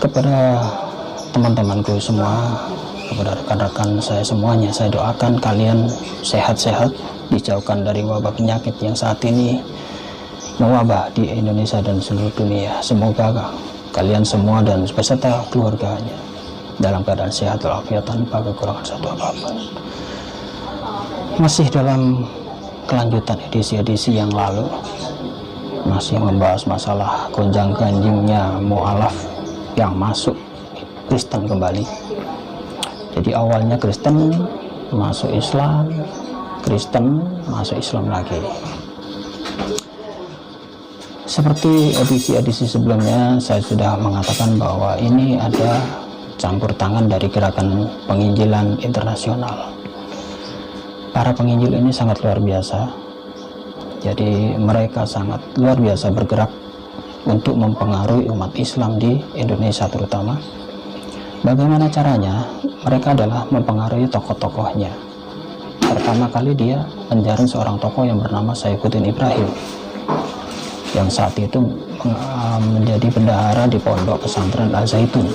Kepada teman-temanku semua, kepada rekan-rekan saya semuanya, saya doakan kalian sehat-sehat, dijauhkan dari wabah penyakit yang saat ini mewabah di Indonesia dan seluruh dunia. Semoga kalian semua dan beserta keluarganya dalam keadaan sehat walafiat tanpa kekurangan satu apapun. Masih dalam kelanjutan edisi-edisi yang lalu, masih membahas masalah gonjang-ganjingnya mu'alaf yang masuk Kristen kembali. Jadi awalnya Kristen masuk Islam, Kristen masuk Islam lagi. Seperti edisi-edisi sebelumnya, saya sudah mengatakan bahwa ini ada campur tangan dari gerakan penginjilan internasional. Para penginjil ini sangat luar biasa. Jadi mereka sangat luar biasa bergerak untuk mempengaruhi umat Islam di Indonesia terutama. Bagaimana caranya? Mereka adalah mempengaruhi tokoh-tokohnya. Pertama kali dia menjaring seorang tokoh yang bernama Saifuddin Ibrahim, yang saat itu menjadi bendahara di pondok pesantren Al-Zaitun.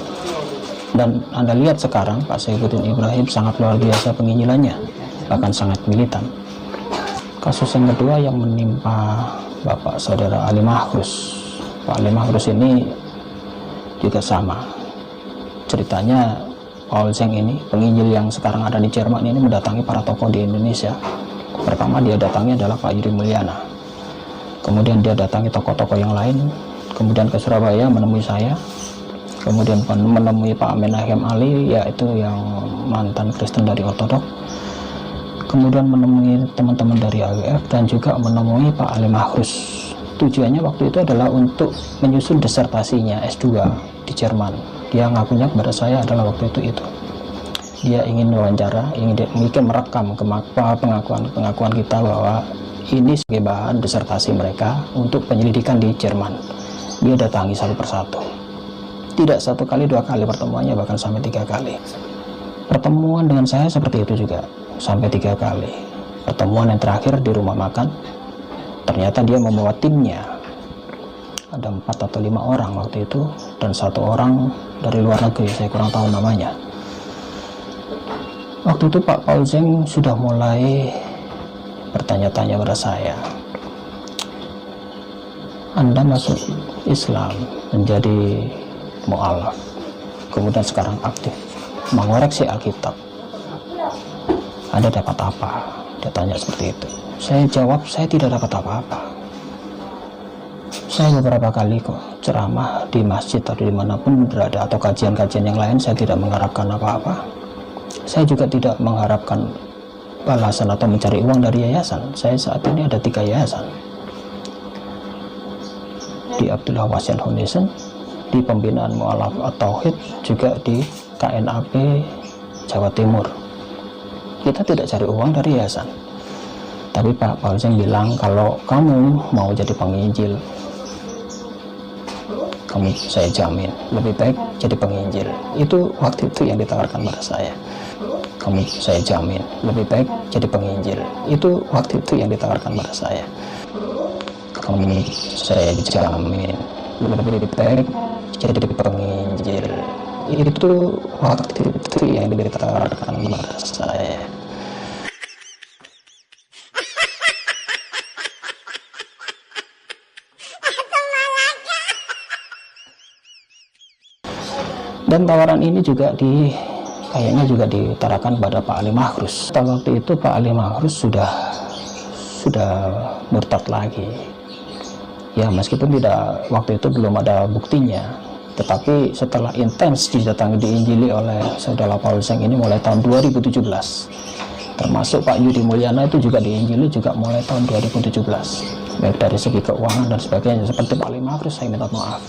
Dan Anda lihat sekarang Pak Saifuddin Ibrahim sangat luar biasa penginjilannya, bahkan sangat militan. Kasus yang kedua yang menimpa Bapak Saudara Ali Mahrus. Pak Ali Mahrus ini juga sama. Ceritanya Paul Zeng ini, penginjil yang sekarang ada di Jerman ini, mendatangi para tokoh di Indonesia. Pertama dia datangi adalah Pak Yudi Mulyana. Kemudian dia datangi tokoh-tokoh yang lain. Kemudian ke Surabaya menemui saya. Kemudian menemui Pak Menahem Ali, yaitu yang mantan Kristen dari Ortodok. Kemudian menemui teman-teman dari AWF dan juga menemui Pak Ali Mahrus. Tujuannya waktu itu adalah untuk menyusun disertasinya S2 di Jerman. Dia ngakunya kepada saya adalah waktu itu. Dia ingin wawancara, ingin merekam pengakuan kita bahwa ini sebagai bahan disertasi mereka untuk penyelidikan di Jerman. Dia datangi satu persatu. Tidak satu kali, dua kali pertemuannya, bahkan sampai 3 kali. Pertemuan dengan saya seperti itu juga, sampai 3 kali. Pertemuan yang terakhir di rumah makan, ternyata dia membawa timnya. Ada 4 atau 5 orang waktu itu, dan 1 orang dari luar negeri, saya kurang tahu namanya. Waktu itu Pak Paul Zeng sudah mulai bertanya-tanya pada saya, Anda masuk Islam menjadi mu'alaf, kemudian sekarang aktif mengoreksi Alkitab, Anda dapat apa? Dia tanya seperti itu. Saya jawab, saya tidak dapat apa-apa. Saya beberapa kali kok ceramah di masjid atau dimanapun berada, atau kajian-kajian yang lain, saya tidak mengharapkan apa-apa. Saya juga tidak mengharapkan balasan atau mencari uang dari yayasan. Saya saat ini ada 3 yayasan. Di Abdullah Wasyan Foundation, di Pembinaan Mu'alaf At-Tauhid, juga di KNAP Jawa Timur. Kita tidak cari uang dari yayasan. Tapi Pak Paul Zeng bilang, kalau kamu mau jadi penginjil, saya jamin lebih baik jadi penginjil. Itu waktu itu yang ditawarkan pada saya. Saya jamin lebih baik jadi penginjil. Itu waktu itu yang ditawarkan pada saya. Saya jamin lebih baik jadi penginjil. Itu waktu itu yang ditawarkan pada saya. Dan tawaran ini juga kayaknya juga diutarakan pada Pak Ali Mahrus. Waktu itu Pak Ali Mahrus sudah murtad lagi. Ya, meskipun waktu itu belum ada buktinya, tetapi setelah intens didatangi diinjili oleh Saudara Paul Zeng ini mulai tahun 2017. Termasuk Pak Yudi Mulyana itu juga diinjili juga mulai tahun 2017. Baik dari segi keuangan dan sebagainya. Seperti Pak Ali Mahrus, saya minta maaf,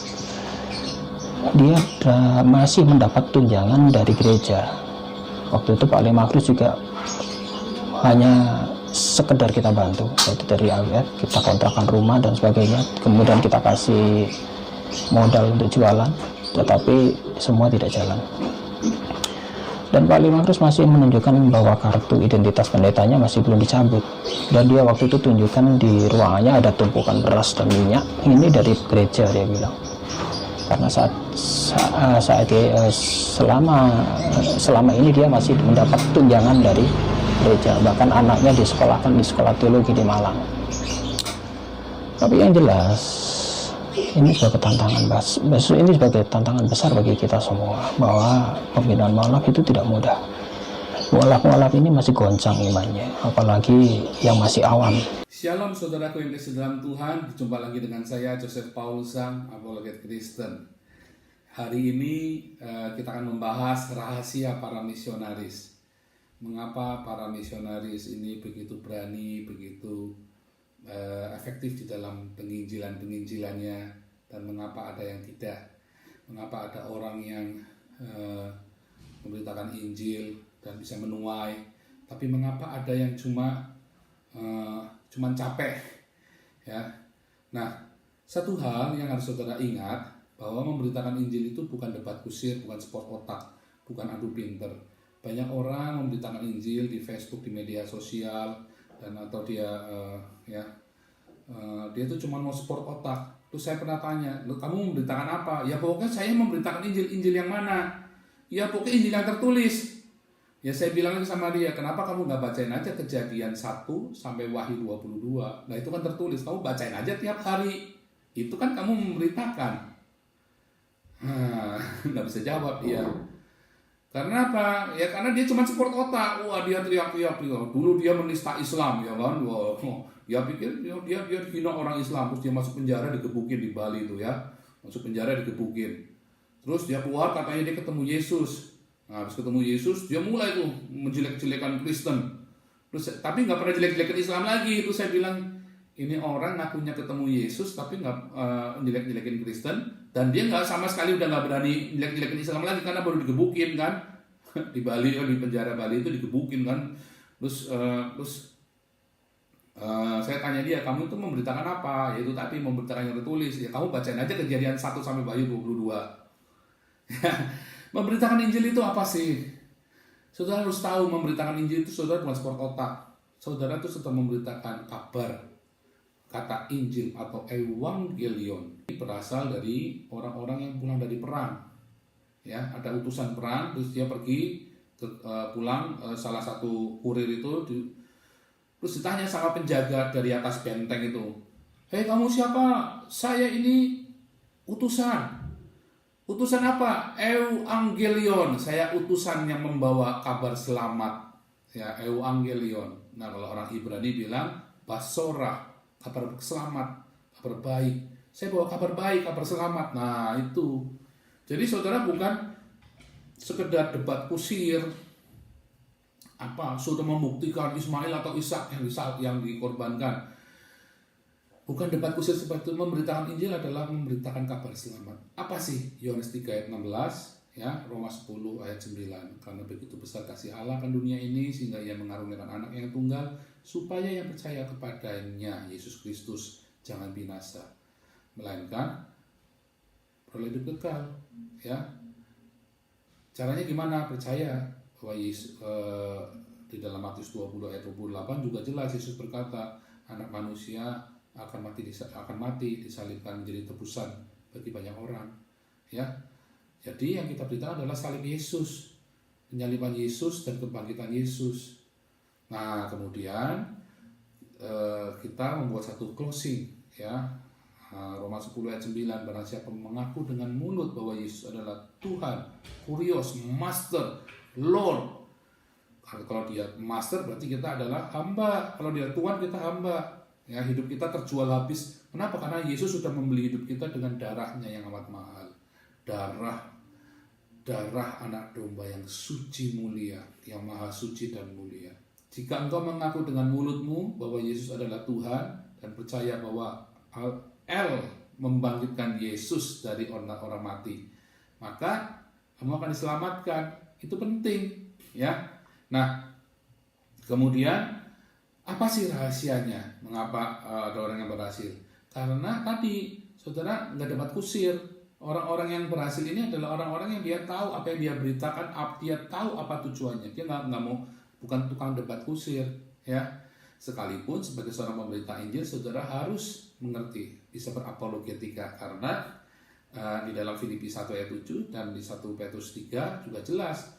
dia masih mendapat tunjangan dari gereja. Waktu itu Pak Ali Mahrus juga hanya sekedar kita bantu, yaitu dari AWF, kita kontrakan rumah dan sebagainya, kemudian kita kasih modal untuk jualan, tetapi semua tidak jalan. Dan Pak Ali Mahrus masih menunjukkan bahwa kartu identitas pendetanya masih belum dicabut. Dan dia waktu itu tunjukkan di ruangannya ada tumpukan beras dan minyak, ini dari gereja, dia bilang. karena selama ini dia masih mendapat tunjangan dari gereja, bahkan anaknya disekolahkan di sekolah teologi di Malang. Tapi yang jelas ini sebagai tantangan besar bagi kita semua, bahwa pembinaan mualaf itu tidak mudah. Mualaf ini masih goncang imannya, apalagi yang masih awam. Shalom saudaraku yang kasih dalam Tuhan, berjumpa lagi dengan saya Joseph Paulusan, apologet Kristen. Hari ini kita akan membahas rahasia para misionaris. Mengapa para misionaris ini begitu berani, begitu efektif di dalam penginjilannya, dan mengapa ada yang tidak. Mengapa ada orang yang memberitakan Injil dan bisa menuai, tapi mengapa ada yang cuman capek, ya. Nah, satu hal yang harus saudara ingat, bahwa memberitakan Injil itu bukan debat kusir, bukan sport otak, bukan adu pinter. Banyak orang memberitakan Injil di Facebook, di media sosial, dan atau dia dia itu cuma mau sport otak. Terus saya pernah tanya, kamu memberitakan apa? Ya pokoknya saya memberitakan Injil yang mana? Ya pokoknya Injil yang tertulis. Ya saya bilang sama dia, kenapa kamu nggak bacain aja Kejadian 1 sampai Wahyu 22? Nah itu kan tertulis, kamu bacain aja tiap hari. Itu kan kamu memberitakan. Nggak bisa jawab dia. Karena apa? Ya karena dia cuma sport otak. Wah dia teriak-teriak. Dulu dia menista Islam, ya kan? Wah, dia pikir dia hina orang Islam. Terus dia masuk penjara, digebukin di Bali itu ya. Masuk penjara digebukin. Terus dia keluar, katanya dia ketemu Yesus. Nah, habis ketemu Yesus, dia mulai tuh menjelek-jelekan Kristen. Terus tapi nggak pernah jelek-jelekan Islam lagi. Terus saya bilang, ini orang ngakunya ketemu Yesus tapi nggak jelek-jelekin Kristen, dan dia nggak sama sekali udah nggak berani jelek-jelekin Islam lagi karena baru digebukin kan di Bali, di penjara Bali itu digebukin kan. Terus saya tanya dia, kamu itu memberitakan apa? Yaitu tadi memberitakan yang tertulis. Ya kamu bacain aja Kejadian 1 sampai Wahyu 22. Memberitakan Injil itu apa sih? Saudara harus tahu, memberitakan Injil itu saudara bukan sport otak. Saudara itu sedang memberitakan kabar. Kata Injil atau Evangelion berasal dari orang-orang yang pulang dari perang. Ya, ada utusan perang, terus dia pergi pulang, salah satu kurir itu terus ditanya sama penjaga dari atas benteng itu, "Hei kamu siapa?" "Saya ini utusan." "Utusan apa?" "Evangelion, saya utusan yang membawa kabar selamat." Ya, Evangelion. Nah, kalau orang Ibrani bilang Basora, kabar selamat, kabar baik. Saya bawa kabar baik, kabar selamat. Nah, itu. Jadi saudara bukan sekedar debat kusir, sudah membuktikan Ismail atau Ishak yang dikorbankan. Bukan debat kusir seperti itu. Memberitakan Injil adalah memberitakan kabar selamat. Apa sih? Yohanes 3 ayat 16, ya, Roma 10 ayat 9. Karena begitu besar kasih Allah akan dunia ini sehingga ia mengaruniakan anak yang tunggal supaya yang percaya kepadanya, Yesus Kristus, jangan binasa, melainkan beroleh hidup kekal. Ya. Caranya gimana? Percaya bahwa Yesus, di dalam Matius 20 ayat 28 juga jelas Yesus berkata, anak manusia akan mati disalibkan menjadi tebusan bagi banyak orang, ya. Jadi yang kita beritakan adalah salib Yesus, penyaliban Yesus dan kebangkitan Yesus. Nah kemudian kita membuat satu closing, ya. Roma 10 ayat 9, barang siapa mengaku dengan mulut bahwa Yesus adalah Tuhan, Kurios, Master, Lord. Kalau dia Master berarti kita adalah hamba, kalau dia Tuhan kita hamba. Ya, hidup kita terjual habis. Kenapa? Karena Yesus sudah membeli hidup kita dengan darahnya yang amat mahal. Darah anak domba yang suci mulia, yang maha suci dan mulia. Jika engkau mengaku dengan mulutmu bahwa Yesus adalah Tuhan dan percaya bahwa El membangkitkan Yesus dari orang mati, maka kamu akan diselamatkan. Itu penting, ya. Nah, kemudian apa sih rahasianya? Mengapa ada orang yang berhasil? Karena tadi, saudara, nggak dapat kusir. Orang-orang yang berhasil ini adalah orang-orang yang dia tahu apa yang dia beritakan, dia tahu apa tujuannya. Dia nggak mau, bukan tukang debat kusir, ya. Sekalipun sebagai seorang pemberita Injil, saudara harus mengerti, bisa berapologetika, karena Di dalam Filipi 1 ayat 7 dan di 1 Petrus 3 juga jelas,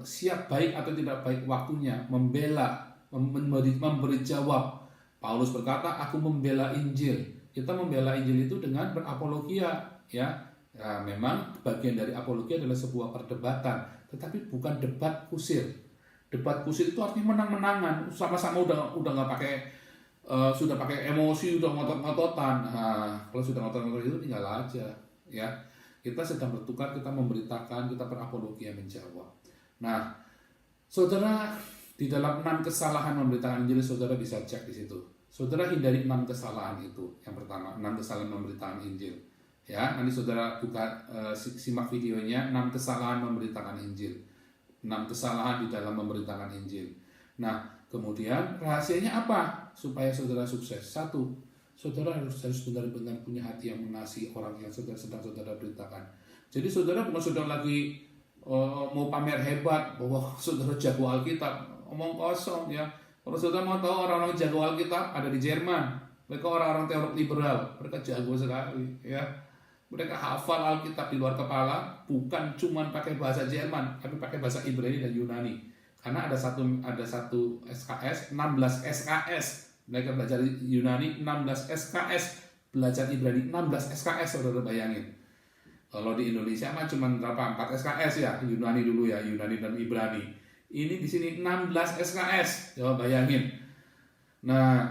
siap baik atau tidak baik waktunya membela, memberi jawab. Paulus berkata, aku membela Injil. Kita membela Injil itu dengan berapologia, ya. Nah, memang bagian dari apologia adalah sebuah perdebatan, tetapi bukan debat kusir. Debat kusir itu artinya menang-menangan, sama-sama udah nggak pakai sudah pakai emosi, udah ngotot-ngototan. Nah, kalau sudah ngotot-ngotot itu tinggal aja, ya. Kita sedang bertukar, kita memberitakan, kita berapologia menjawab. Nah, saudara, di dalam 6 kesalahan memberitakan Injil, saudara bisa cek di situ. Saudara hindari 6 kesalahan itu. Yang pertama, 6 kesalahan memberitakan Injil. Ya, nanti saudara buka simak videonya 6 kesalahan memberitakan Injil. 6 kesalahan di dalam memberitakan Injil. Nah, kemudian rahasianya apa supaya saudara sukses? 1, saudara harus benar-benar punya hati yang mengasihi orang yang sedang saudara beritakan. Jadi saudara bukan saudara lagi mau pamer hebat bahwa saudara jago Alkitab, omong kosong, ya. Kalau saudara mau tahu orang-orang jago Alkitab ada di Jerman. Mereka orang-orang teolog liberal, mereka jago sekali, ya. Mereka hafal Alkitab di luar kepala, bukan cuma pakai bahasa Jerman, tapi pakai bahasa Ibrani dan Yunani. Karena ada satu SKS, 16 SKS. Mereka belajar Yunani, 16 SKS, belajar Ibrani, 16 SKS, saudara bayangin. Kalau di Indonesia mah cuma berapa? 4 SKS ya, Yunani dulu ya, Yunani dan Ibrani. Ini di sini 16 SKS, coba bayangin. Nah,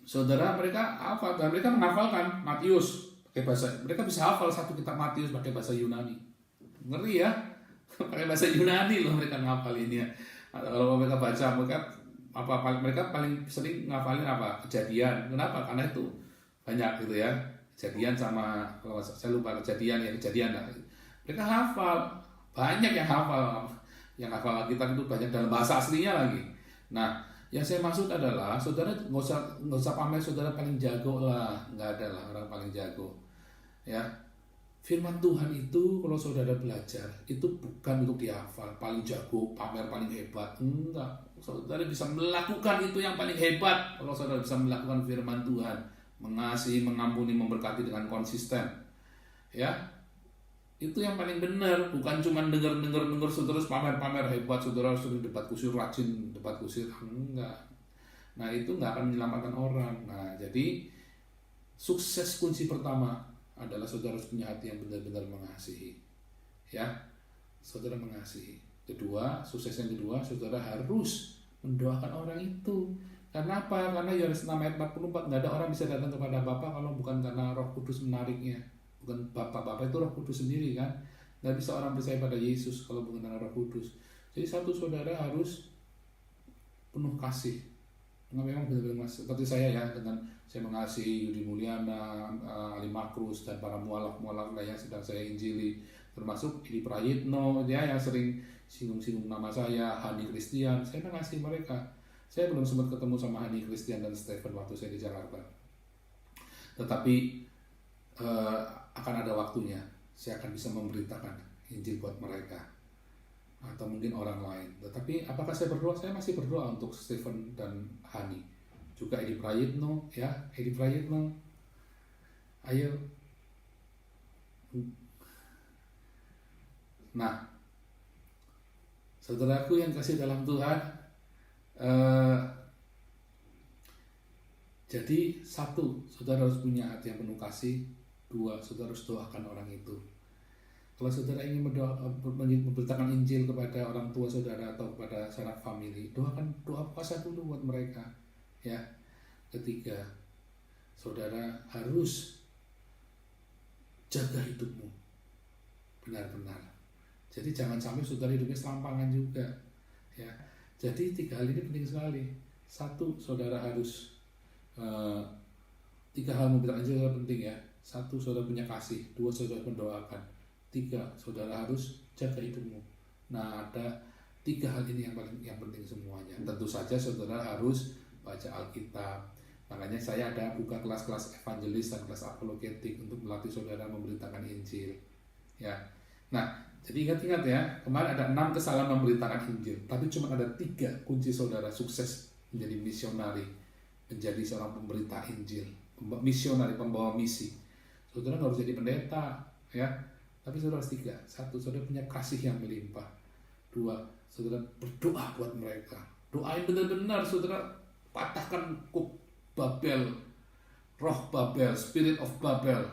saudara, mereka apa? Dan mereka menghafalkan Matius pakai bahasa. Mereka bisa hafal satu kitab Matius pakai bahasa Yunani. Ngeri ya, pakai bahasa Yunani loh mereka ngafalin ya. Kalau mereka baca, mereka paling sering ngafalin apa? Kejadian. Kenapa? Karena itu banyak gitu ya. Kejadian sama, kalau saya lupa kejadian lah. Mereka hafal, banyak yang hafal. Yang hafal Alkitab itu banyak dalam bahasa aslinya lagi. Nah, yang saya maksud adalah saudara nggak usah pamer saudara paling jago lah, nggak ada lah orang paling jago, ya. Firman Tuhan itu kalau saudara belajar itu bukan untuk dihafal, paling jago, pamer paling hebat, enggak. Saudara bisa melakukan itu yang paling hebat kalau saudara bisa melakukan firman Tuhan, mengasihi, mengampuni, memberkati dengan konsisten, ya. Itu yang paling benar, bukan cuma dengar saudara pamer hebat, saudara sering debat kusir, rajin debat kusir, enggak. Nah, itu enggak akan menyelamatkan orang. Nah, jadi sukses kunci pertama adalah saudara harus punya hati yang benar-benar mengasihi. Ya. Saudara mengasihi. Kedua, sukses yang kedua, saudara harus mendoakan orang itu. Karena apa? Karena Yohanes 6 ayat 44, enggak ada orang bisa datang kepada Bapa kalau bukan karena Roh Kudus menariknya. Bukan Bapak itu Roh Kudus sendiri kan. Nggak bisa orang percaya pada Yesus kalau bukan karena Roh Kudus. Jadi satu, saudara harus penuh kasih. Memang benar-benar seperti saya ya, dengan saya mengasihi Yudi Mulyana, Ali Makrus dan para mualaf-mualaf yang sedang saya injili, termasuk Edi Prayitno ya, yang sering singgung-singgung nama saya, Hani Christian. Saya mengasihi mereka. Saya belum sempat ketemu sama Hani Christian dan Stephen waktu saya di Jakarta. Tetapi akan ada waktunya saya akan bisa memberitakan Injil buat mereka atau mungkin orang lain. Tetapi apakah saya berdoa? Saya masih berdoa untuk Stephen dan Hani, juga Edi Prayitno ya, Edi Prayitno, ayo. Nah, saudaraku yang kasih dalam Tuhan, jadi satu, saudara harus punya hati yang penuh kasih. 2, saudara harus doakan orang itu. Kalau saudara ingin memberitakan Injil kepada orang tua saudara atau kepada sanak famili, doakan doa puasa dulu buat mereka. Ya. Ketiga, saudara harus jaga hidupmu benar-benar. Jadi jangan sampai saudara hidupnya selampangan juga. Ya. Jadi 3 hal ini penting sekali. 1, saudara harus 3 hal memberitakan Injil penting ya. 1, saudara punya kasih. 2, saudara mendoakan. 3, saudara harus jaga hidupmu. Nah, ada 3 hal ini yang penting semuanya. Tentu saja saudara harus baca Alkitab. Makanya saya ada buka kelas-kelas evangelis dan kelas apologetik untuk melatih saudara memberitakan Injil. Ya. Nah, jadi ingat-ingat ya, kemarin ada 6 kesalahan memberitakan Injil, tapi cuma ada 3 kunci saudara sukses menjadi misionari, menjadi seorang pemberita Injil, misionari, pembawa misi. Saudara nggak harus jadi pendeta, ya. Tapi saudara harus 3. 1, saudara punya kasih yang melimpah. 2, saudara berdoa buat mereka. Doain benar-benar, saudara patahkan kuk Babel, roh Babel, spirit of Babel,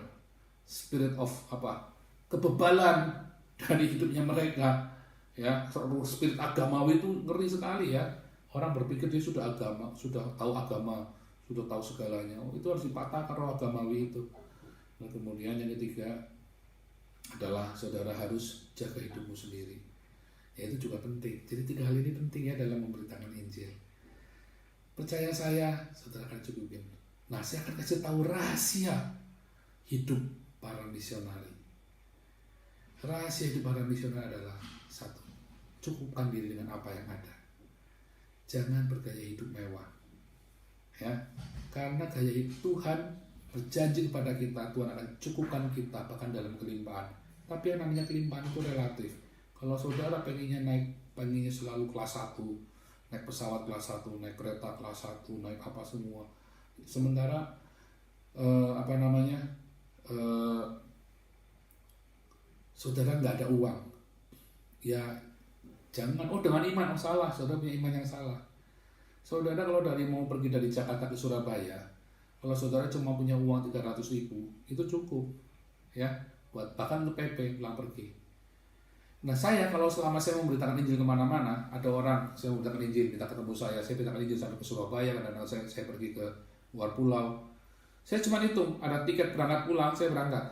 spirit of kebebalan dari hidupnya mereka. Ya, spirit agamawi itu ngeri sekali ya. Orang berpikir dia sudah agama, sudah tahu agama, sudah tahu segalanya. Itu harus dipatahkan roh agamawi itu. Nah, kemudian yang ketiga adalah saudara harus jaga hidupmu sendiri. Ya, itu juga penting. Jadi 3 hal ini penting ya dalam memberitakan Injil. Percaya saya, saudara akan cukupin. Nah, saya akan kasih tahu rahasia hidup para misionari. Rahasia hidup para misionari adalah 1, cukupkan diri dengan apa yang ada. Jangan bergaya hidup mewah. Ya, karena gaya hidup Tuhan berjanji kepada kita, Tuhan akan cukupkan kita bahkan dalam kelimpahan. Tapi yang namanya kelimpahan itu relatif. Kalau saudara pengennya selalu kelas 1, naik pesawat kelas 1, naik kereta kelas 1, naik apa semua. Sementara saudara nggak ada uang. Ya jangan, dengan iman, salah, saudara punya iman yang salah. Saudara kalau mau pergi dari Jakarta ke Surabaya, kalau saudara cuma punya uang 300.000, itu cukup ya, buat bahkan ke PP pulang pergi. Nah, kalau selama saya memberitakan Injil kemana-mana, ada orang saya memberitakan Injil, minta ketemu saya beritakan Injil sampai ke Surabaya, kadang-kadang saya pergi ke luar pulau. Saya cuma hitung, ada tiket berangkat pulang, saya berangkat.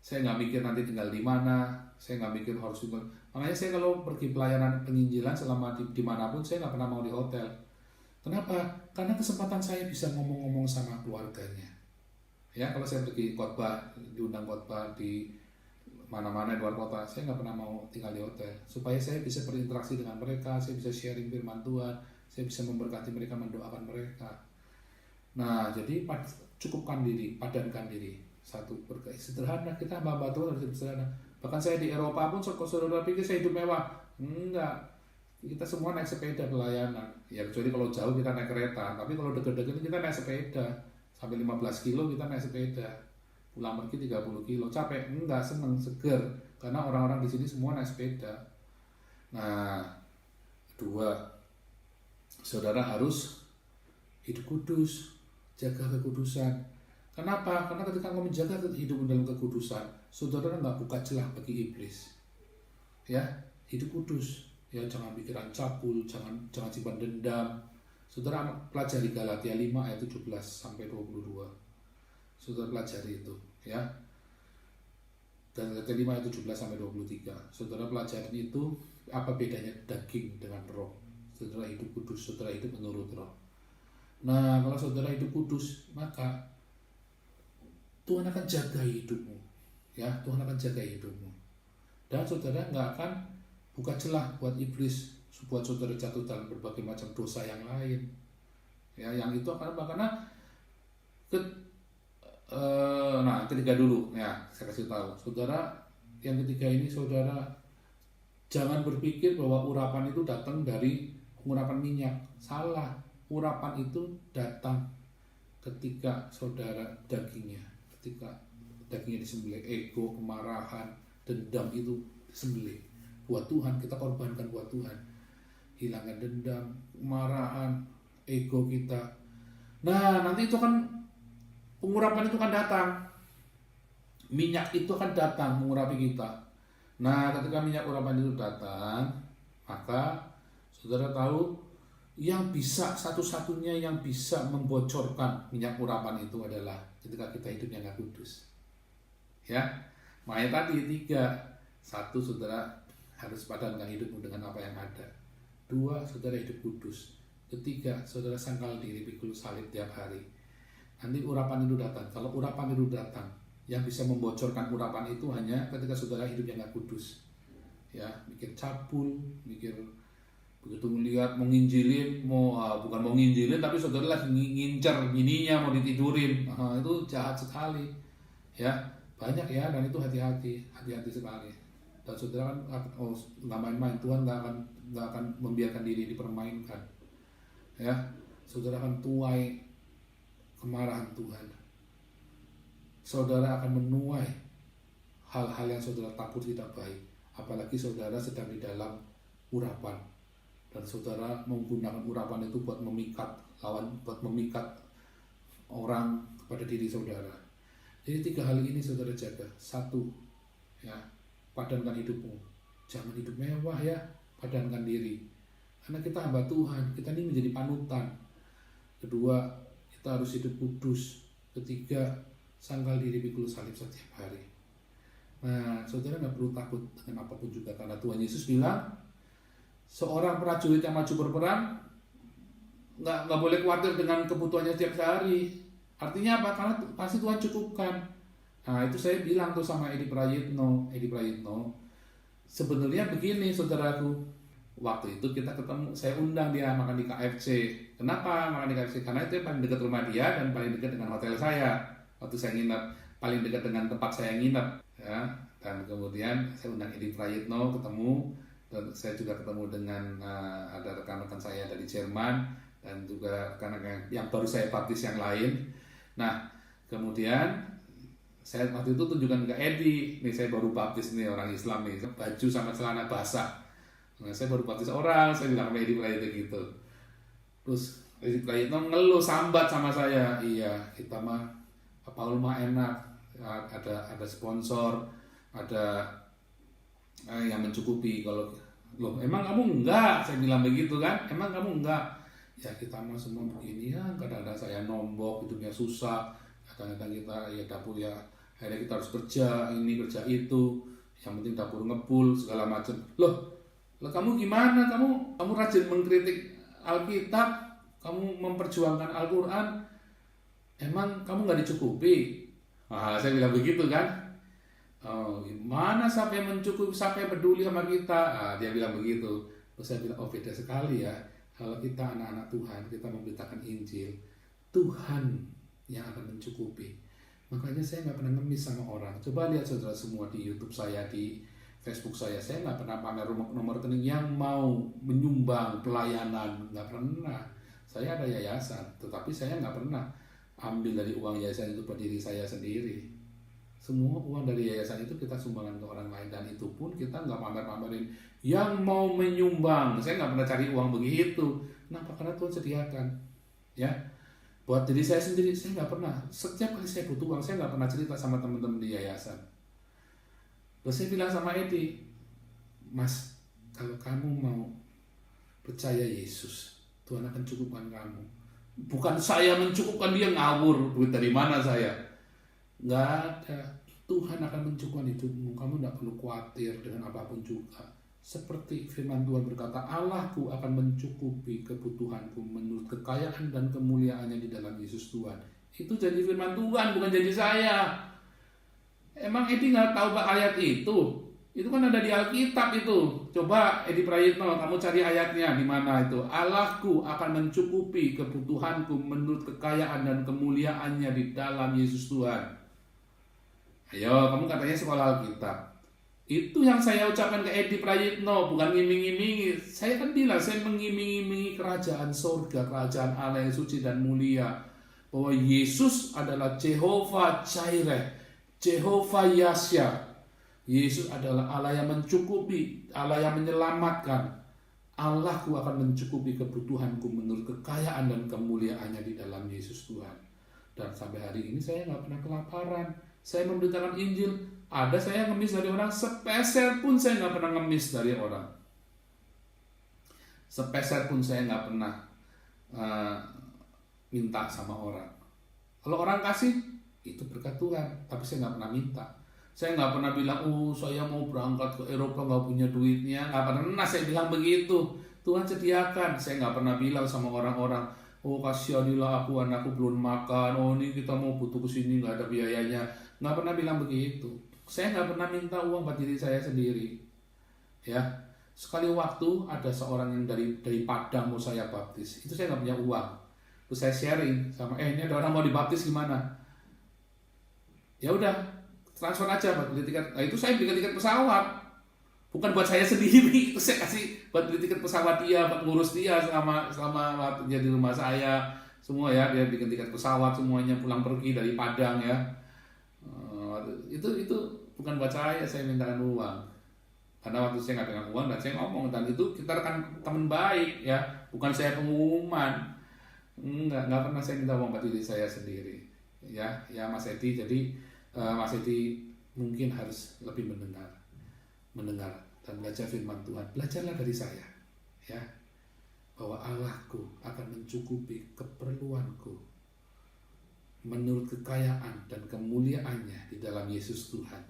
Saya nggak mikir nanti tinggal di mana, saya nggak mikir harus tinggal. Makanya saya kalau pergi pelayanan penginjilan selama dimanapun, saya nggak pernah mau di hotel. Kenapa? Karena kesempatan saya bisa ngomong-ngomong sama keluarganya. Ya, kalau saya pergi khotbah, diundang khotbah di mana-mana di luar kota, saya nggak pernah mau tinggal di hotel. Supaya saya bisa berinteraksi dengan mereka, saya bisa sharing firman Tuhan, saya bisa memberkati mereka, mendoakan mereka. Nah, jadi cukupkan diri, padankan diri. 1, sederhana, kita hamba Tuhan harus sederhana. Bahkan saya di Eropa pun, saudara pikir saya hidup mewah. Enggak. Kita semua naik sepeda pelayanan. Ya kecuali kalau jauh kita naik kereta. Tapi kalau deket-deket kita naik sepeda. Sampai 15 kilo kita naik sepeda. Pulang pergi 30 kilo. Capek? Enggak, seneng, seger. Karena orang-orang di sini semua naik sepeda. Nah, 2, saudara harus hidup kudus. Jaga kekudusan. Kenapa? Karena ketika kamu menjaga hidup dalam kekudusan, saudara nggak buka celah bagi iblis. Ya, hidup kudus. Ya, jangan pikiran cabul, jangan simpan dendam. Saudara pelajari Galatia 5 ayat 17 sampai 22. Saudara pelajari itu, ya. Dan Galatia 5 ayat 17 sampai 23. Saudara pelajari itu apa bedanya daging dengan roh. Saudara hidup kudus, saudara hidup menurut roh. Nah, kalau saudara hidup kudus, maka Tuhan akan jaga hidupmu. Ya, Tuhan akan jaga hidupmu. Dan saudara nggak akan buka celah buat iblis, buat saudara jatuh dalam berbagai macam dosa yang lain. Ya, yang itu akan apa? Karena ketiga dulu, ya saya kasih tahu, saudara. Yang ketiga ini, saudara jangan berpikir bahwa urapan itu datang dari pengurapan minyak. Salah, urapan itu datang ketika saudara ketika dagingnya disembelih, ego, kemarahan, dendam itu disembelih. Buat Tuhan, kita korbankan buat Tuhan. Hilangkan dendam, kemarahan, ego kita. Nah, nanti itu kan pengurapan itu akan datang. Minyak itu akan datang mengurapi kita. Nah, ketika minyak urapan itu datang, maka saudara tahu yang bisa, satu-satunya yang bisa membocorkan minyak urapan itu adalah ketika kita hidupnya nggak kudus. Ya, makanya tadi 3. 1, saudara harus padankan hidupmu dengan apa yang ada. 2, saudara hidup kudus. 3, saudara sangkal diri pikul salib tiap hari. Nanti urapan itu datang. Kalau urapan itu datang, yang bisa membocorkan urapan itu hanya ketika saudara hidupnya nggak kudus. Ya, mikir cabul, mikir begitu melihat mau nginjilin, bukan mau nginjilin, tapi saudara lagi ngincer bininya mau ditidurin. Itu jahat sekali. Ya, banyak ya, dan itu hati-hati sekali. Dan saudara kan nggak main-main, Tuhan nggak akan membiarkan diri dipermainkan. Ya, saudara akan tuai kemarahan Tuhan. saudara akan menuai hal-hal yang saudara takut tidak baik. Apalagi saudara sedang di dalam urapan, dan saudara menggunakan urapan itu buat memikat orang kepada diri saudara. Jadi 3 hal ini saudara jaga. 1, ya, padankan hidupmu. Jangan hidup mewah ya, padankan diri. Karena kita hamba Tuhan, kita ini menjadi panutan. 2, kita harus hidup kudus. 3, sangkal diri pikul salib setiap hari. Nah, saudara nggak perlu takut dengan apapun juga, karena Tuhan Yesus bilang, seorang prajurit yang maju berperang nggak boleh khawatir dengan kebutuhannya setiap hari. Artinya apa? Karena pasti Tuhan cukupkan. Nah, itu saya bilang tuh sama Edi Prayitno, sebenarnya begini saudaraku, waktu itu kita ketemu, saya undang dia makan di KFC. Kenapa makan di KFC? Karena itu paling dekat rumah dia dan paling dekat dengan hotel saya waktu saya nginep, paling dekat dengan tempat saya nginep, ya. Dan kemudian saya undang Edi Prayitno ketemu, dan saya juga ketemu dengan ada rekan-rekan saya dari Jerman dan juga rekan-rekan yang baru saya baptis yang lain. Nah, kemudian saya waktu itu tunjukkan ke Edi, nih saya baru baptis nih, orang Islam nih, baju sama celana basah. Nah, saya baru baptis orang, saya bilang sama Edi Prayitno gitu. Terus Edi Prayitno ngeluh sambat sama saya, iya kita mah Paul mah enak, ada sponsor, ada yang mencukupi. Kalau loh emang kamu enggak, saya bilang begitu kan, emang kamu enggak. Ya kita mah semua begini ya, kadang-kadang saya nombok, hidupnya susah, kadang-kadang kita ya dapur ya, akhirnya kita harus kerja ini kerja itu, yang penting dapur ngebul segala macam. Loh kamu gimana, kamu rajin mengkritik Alkitab, kamu memperjuangkan Al-Quran, emang kamu nggak dicukupi? Nah, saya bilang begitu kan. Oh, gimana sampai mencukupi, sampai peduli sama kita? Nah, dia bilang begitu. Terus saya bilang, oh beda sekali ya. Kalau kita anak-anak Tuhan, kita memberitakan Injil, Tuhan yang akan mencukupi. Makanya saya nggak pernah ngemis sama orang. Coba lihat saudara semua di YouTube saya, di Facebook saya nggak pernah pamer nomor rekening yang mau menyumbang pelayanan, nggak pernah. Saya ada yayasan, tetapi saya nggak pernah ambil dari uang yayasan itu buat diri saya sendiri. Semua uang dari yayasan itu kita sumbangkan ke orang lain, dan itu pun kita nggak pamer-pamerin yang mau menyumbang. Saya nggak pernah cari uang begitu. Kenapa? Karena Tuhan sediakan, ya. Buat diri saya sendiri, saya nggak pernah. Setiap kali saya butuh uang, saya nggak pernah cerita sama teman-teman di yayasan. Terus saya bilang sama Edi, Mas, kalau kamu mau percaya Yesus, Tuhan akan cukupkan kamu. Bukan saya mencukupkan dia, ngawur, duit dari mana saya? Nggak ada. Tuhan akan mencukupkan hidupmu. Kamu tidak perlu khawatir dengan apapun juga. Seperti firman Tuhan berkata, Allahku akan mencukupi kebutuhanku menurut kekayaan dan kemuliaannya di dalam Yesus Tuhan. Itu janji firman Tuhan, bukan janji saya. Emang Edi nggak tahu ayat itu? Itu kan ada di Alkitab itu. Coba Edi Prayitno, kamu cari ayatnya di mana itu. Allahku akan mencukupi kebutuhanku menurut kekayaan dan kemuliaannya di dalam Yesus Tuhan. Ayo, kamu katanya sekolah Alkitab. Itu yang saya ucapkan ke Edi Prayitno, bukan ngiming-ngimingi. Saya kan bilang, saya mengiming-imingi kerajaan surga, kerajaan Allah yang suci dan mulia. Bahwa Yesus adalah Jehovah Jireh, Jehovah Yasya. Yesus adalah Allah yang mencukupi, Allah yang menyelamatkan. Allahku akan mencukupi kebutuhanku menurut kekayaan dan kemuliaannya di dalam Yesus Tuhan. Dan sampai hari ini saya nggak pernah kelaparan. Saya memberitakan Injil, ada saya ngemis dari orang, sepeser pun saya nggak pernah ngemis dari orang. Sepeser pun saya nggak pernah minta sama orang. Kalau orang kasih, itu berkat Tuhan, tapi saya nggak pernah minta. Saya nggak pernah bilang, saya mau berangkat ke Eropa nggak punya duitnya, nggak pernah saya bilang begitu. Tuhan sediakan. Saya nggak pernah bilang sama orang-orang, kasihanilah aku, anakku belum makan, ini kita mau butuh kesini nggak ada biayanya. Nggak pernah bilang begitu. Saya nggak pernah minta uang buat diri saya sendiri. Ya, sekali waktu ada seorang yang dari Padang mau saya baptis, itu saya nggak punya uang. Terus saya sharing sama, ini ada orang mau dibaptis gimana? Ya udah, transfer aja buat beli tiket. Nah, itu saya beli tiket pesawat, bukan buat saya sendiri. Itu saya kasih buat beli tiket pesawat dia, buat ngurus dia selama waktu dia di rumah saya. Semua ya, dia bikin tiket pesawat semuanya, pulang pergi dari Padang ya. itu bukan buat saya mintakan uang. Karena waktu saya nggak pegang uang dan saya ngomong, dan itu kita rekan teman baik ya, bukan saya pengumuman. Nggak pernah saya minta uang buat diri saya sendiri. Ya Mas Edi, jadi Mas Edi mungkin harus lebih mendengar dan belajar firman Tuhan. Belajarlah dari saya, ya, bahwa Allahku akan mencukupi keperluanku menurut kekayaan dan kemuliaannya di dalam Yesus Tuhan.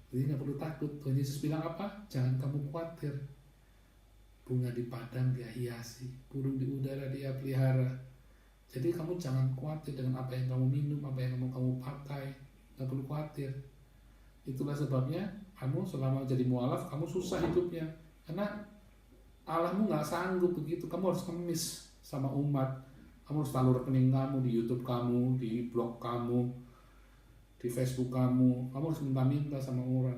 Jadi nggak perlu takut. Tuhan Yesus bilang apa? Jangan kamu khawatir. Bunga di padang dia hiasi, burung di udara dia pelihara. Jadi kamu jangan khawatir dengan apa yang kamu minum, apa yang kamu pakai. Nggak perlu khawatir. Itulah sebabnya kamu selama jadi mualaf, kamu susah hidupnya. Karena Allahmu nggak sanggup begitu. Kamu harus ngemis sama umat. Kamu harus taruh rekening kamu di YouTube kamu, di blog kamu, di Facebook kamu harus minta-minta sama orang.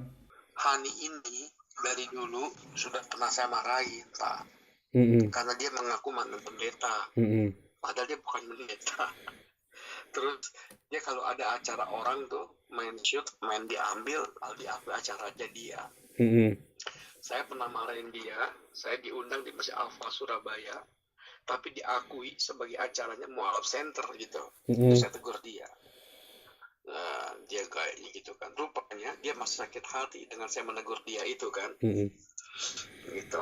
Hani ini dari dulu sudah pernah saya marahin, Pak. Karena dia mengaku mantan pendeta. Padahal dia bukan pendeta. Terus dia kalau ada acara orang tuh main shoot, main diambil acaranya dia. Saya pernah marahin dia, saya diundang di Masjid Alfa Surabaya, tapi diakui sebagai acaranya mualaf center gitu. Terus saya tegur dia. Nah, dia kayaknya gitu kan, rupanya dia masih sakit hati dengan saya menegur dia itu kan, gitu.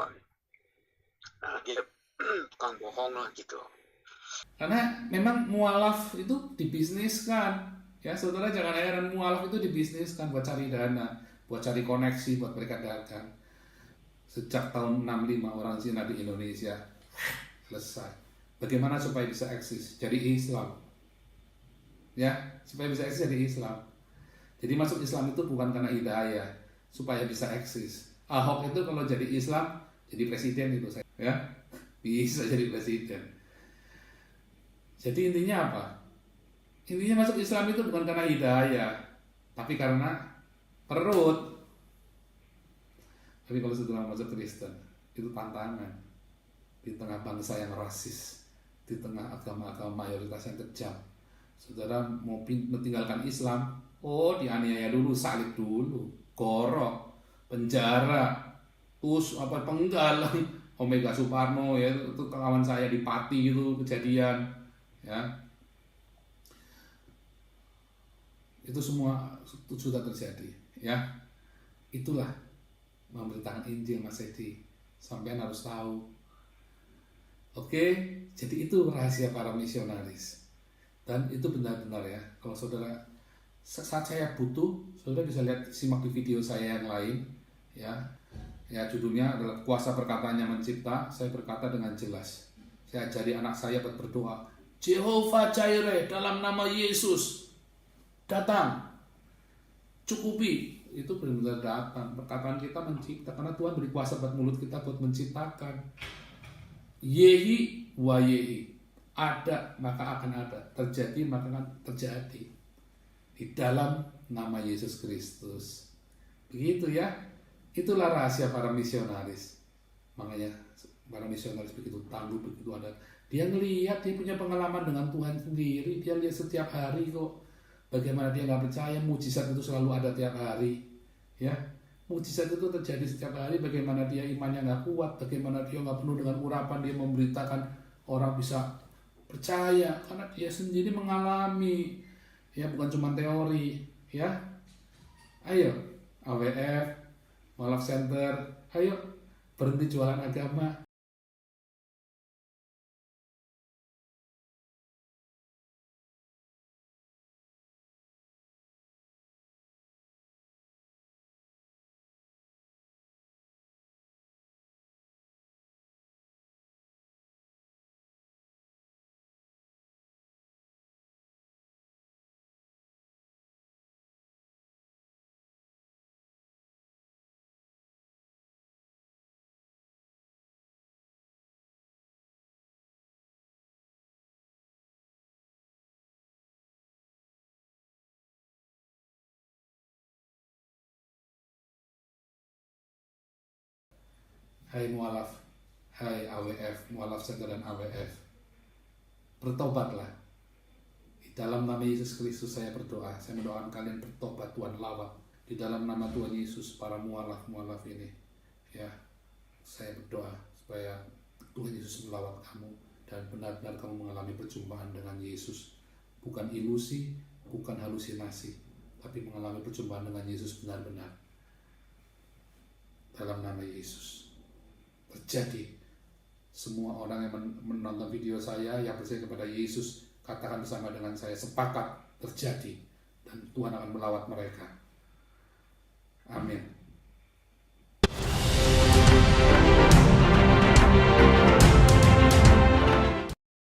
Nah, dia tukang bohong lah gitu. Karena memang mualaf itu dibisniskan, ya saudara, jangan heran, mualaf itu dibisniskan buat cari dana, buat cari koneksi, buat mereka dagang. Sejak tahun 65 orang Cina di Indonesia selesai. Bagaimana supaya bisa eksis? Jadi Islam. Ya, supaya bisa eksis jadi Islam. Jadi masuk Islam itu bukan karena hidayah, supaya bisa eksis. Ahok itu kalau jadi Islam, jadi presiden itu saya, ya, bisa jadi presiden. Jadi intinya apa? Intinya masuk Islam itu bukan karena hidayah, tapi karena perut. Tapi kalau setelah masuk Kristen, itu tantangan di tengah bangsa yang rasis, di tengah agama-agama mayoritas yang kejam. Saudara mau meninggalkan Islam, dianiaya dulu, salib dulu, korok, penjara, penggalan, Omega Suparno ya, itu kawan saya di Pati itu kejadian, ya. Itu semua sudah terjadi, ya. Itulah memberitakan Injil, Mas Edi. Sampean harus tahu. Oke, jadi itu rahasia para misionaris. Dan itu benar-benar ya, kalau saudara, saat saya butuh, saudara bisa simak di video saya yang lain, ya judulnya adalah Kuasa Perkataannya Mencipta. Saya berkata dengan jelas, saya ajari anak saya berdoa, Jehovah Jireh, dalam nama Yesus datang, cukupi. Itu benar-benar datang. Perkataan kita mencipta, karena Tuhan beri kuasa buat mulut kita buat menciptakan. Yehi wa yehi, ada maka akan ada, terjadi maka akan terjadi, di dalam nama Yesus Kristus. Begitu ya. Itulah rahasia para misionaris. Makanya para misionaris begitu tangguh, begitu ada. Dia ngelihat, dia punya pengalaman dengan Tuhan sendiri. Dia lihat setiap hari kok. Bagaimana dia nggak percaya, mujizat itu selalu ada tiap hari. Ya, mujizat itu terjadi setiap hari. Bagaimana dia imannya nggak kuat, bagaimana dia nggak penuh dengan urapan, dia memberitakan orang bisa percaya karena dia sendiri mengalami, ya, bukan cuma teori, ya. Ayo AWF, Mualaf Center, ayo berhenti jualan agama. Hai mualaf, hai AWF, Mualaf Center dan AWF, bertobatlah. dalam nama Yesus Kristus saya berdoa. Saya mendoakan kalian bertobat, Tuhan lawat. Di dalam nama Tuhan Yesus, para mualaf ini, ya, saya berdoa supaya Tuhan Yesus melawat kamu dan benar-benar kamu mengalami perjumpaan dengan Yesus. Bukan ilusi, bukan halusinasi, tapi mengalami perjumpaan dengan Yesus benar-benar. Dalam nama Yesus. Terjadi. Semua orang yang menonton video saya yang percaya kepada Yesus, katakan bersama dengan saya, sepakat terjadi. Dan Tuhan akan melawat mereka. Amin.